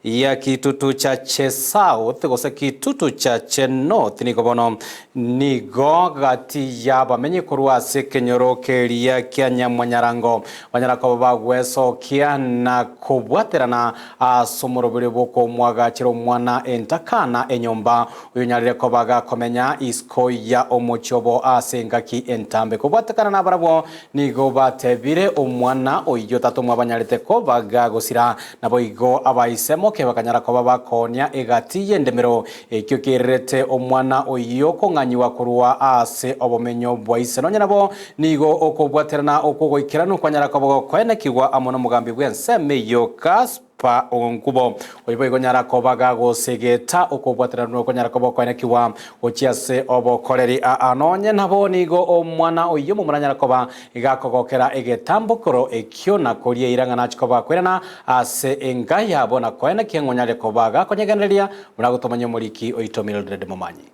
ya kitutu cha che south gose kitutu cha che north niko bono nigo gati ya bamenye kurwa se kenyoro keria kya Nyamonyarango banyarako bagweso kya na kubwaterana asomorobere boko mwaga chiro mwana entakana enyomba uyu nyarire ko baga komenya isko ya omochobo asengaki entambe kubwatekana na barabo nigo batebire omwana oyo tatumwa banyarite ko baga gosira nabo igo abaisemo ke bakanyara ko babakonya egati yendemero ekyo kirete omwana oyo konganyiwa kurwa ase obomenyo bwaise nonye nabo nigo okobwaterana okogoikirana kwanyara ko kwenekirwa amono mugambi bwenseme yo Kaspa onkubo oyibo igonyara ko baga gosegeta okobwaterana kwanyara ko kwenekirwa ochiase obokoreri anonye nabo nigo omwana oyo mumuranyara ko ba igakogokera egetambukoro ekyo nakorie irangana chikoba kwerana ase engaya bona kwena kiengonyale ko baga konyegeneria muragutomanya muliki oito Mildred Momanyi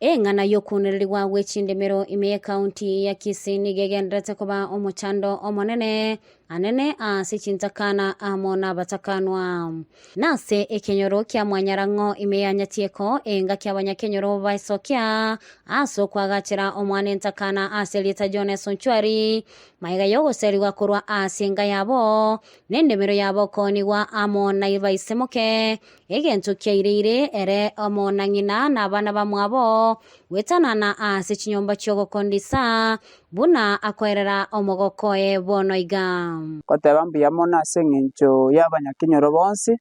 engana yokunererwa wechindemero ime county ya Kisii nigegendrete koba omochando omonene anene asichintakana amona batakanwa nase ekenyoro kya Mwanyarango imeyanyatieko enga kya banyakenyoro baisokya aso kwagachira omwane ntakana aselita Jones Onchwari maiga yogo seriwa kurwa asenga yabo nendemero yabo koniwa amona ibaisemoke egento kyairire ere amona ngina nabana bamwabo wetanana asichinyomba chogo kondisa buna akwerera omogokoe bonoiga koteba mbiyamo nasengincho y'abanyakenyoro bonsi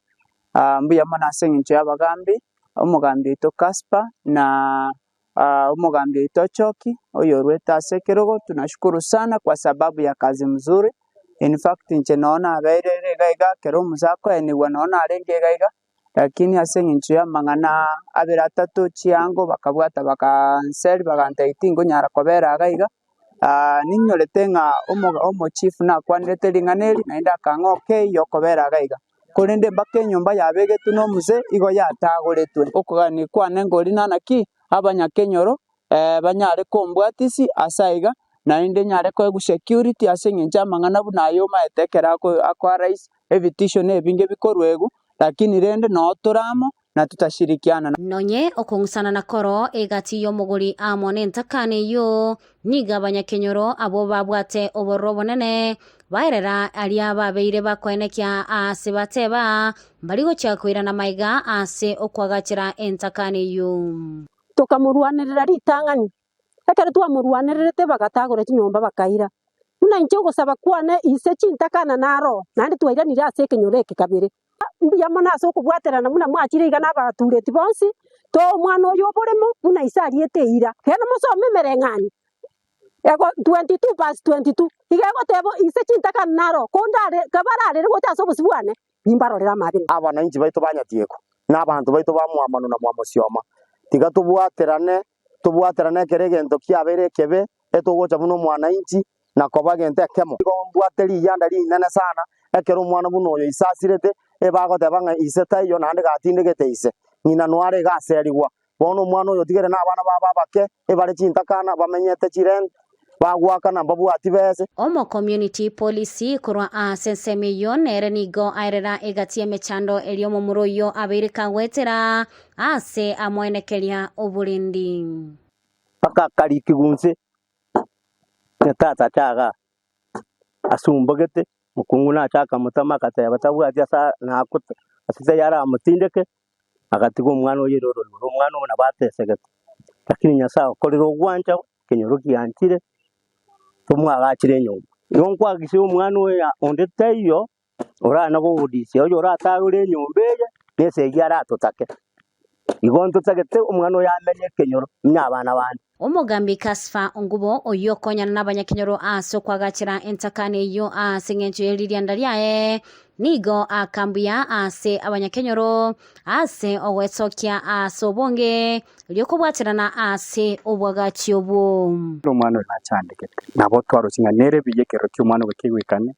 mbiyamo nasengincho y'abagambi omugambi ito Kaspa na omugambi ito Choki oyo rweta sekerogo. Tunashukuru sana kwa sababu ya kazi mzuri. In fact nche naona abairere gaiga kero muzako eniwa naona arenge gaiga lakini asengincho y'amangana abiri atatu chiango bakabwata bakanseri bagantaitingo nyara kobera gaiga ninyorete nga omo chief na kwanete linganeli naenda kangoke yokobera gaiga kurinde mbake nyumba yabege tuno muze igo yatagoretwe okugani kwane ngori nanaki abanyakenyoro banyare kombwatisi asaiga nainde nyare ko security asenginja mangana bunayo maetekera ko akwa rais evitisho nebinge bikorwego lakini rende no turamo na tutashirikiana nonye okungusana na koro egati yo muguri amone ntakane yo niga abanyakenyoro abo babwate oborobo nene bairera alia babeire bakwenekya ase bateba baligo chakwira na maiga ase okwagachira entakane yo tukamurwanirira ritangani ekere twamurwanirite bagatagore chinyomba bakaira muna incho gusaba kwane ise chintakana naro nandi twairanire ase kenyoreke kabiri mbiyamo naso kubwaterana muna mwachire igana abatureti bonsi to mwana oyo boremo muna isariete ira kena musome merengani ego 22:22 igego tebo ise chintaka naro kondare kabarare gota so busibwane nimbarorera mabiri abana inji baito banyatieko n'abantu baito bamwamano na mwamosioma tiga tubwaterane keregento kiabere kebe etugocha muno mwana inji na kobagente kemo mbwateri yanda linene sana ekero mwana buno oyo isasirete ebagoteba nga iseta iyo nande gatindegete ise nyina nware gaserigwa bono mwana oyo tigere n'abana babake ebare chintakana bamenyete chirende bagwakana babwati bese omo community policy kurwa asensemi yonere nigo airera egatie mechando eliomo muroyo abirika wetera ase amwenekelia obulindi paka kalikigunse tata chaga asumbagete mukunguna chaka mutama kata batabwati asa nakuta asita yara amutindeke agatigo umwana oyeroro umwana ubona batesegete lakini nyasa kolero gwanja kenyoroki yantire tumwagachire nyumba yonkwa gise umwana oya ondete iyo ora nago udisi oyo ora tagure nyumba ye nese yara tutake igonto tagete umwana oya amenye kenyoro nyabana bandi omugambi Kaspa ongubo oyo konyana n'abanyakenyoro aso kwagachira entakane yo asengencho elirianda lyae nigo akambuya ase abanyakenyoro ase owetokya aso bonge lyokubwatirana ase obwagachi obwo umwana na chandekete nabo twaro kinganere biyekero cy'umwana bakigwikane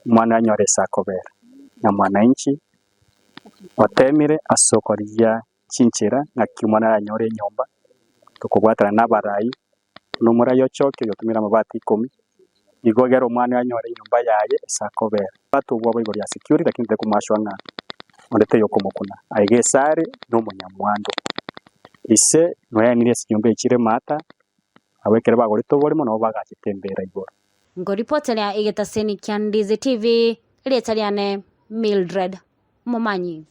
umwana anyoresa kobera na mwana inchi watemire asokoria chinchira na kimwana anyore nyomba tukubwatana n'abarayi n'umurayo choke yotumira amabati 10 igogera umwana yanyore nyumba yaye sakobera batubwa bwo ya security lakini kumashwa ondete yokomokuna aigesare no munyamwando ise noyanire sinyombe chire mata awekere bagorito borimo no bagachitembera igoro ngoripotelea igetaseni kya Ndizi TV rietaliane Mildred Momanyi.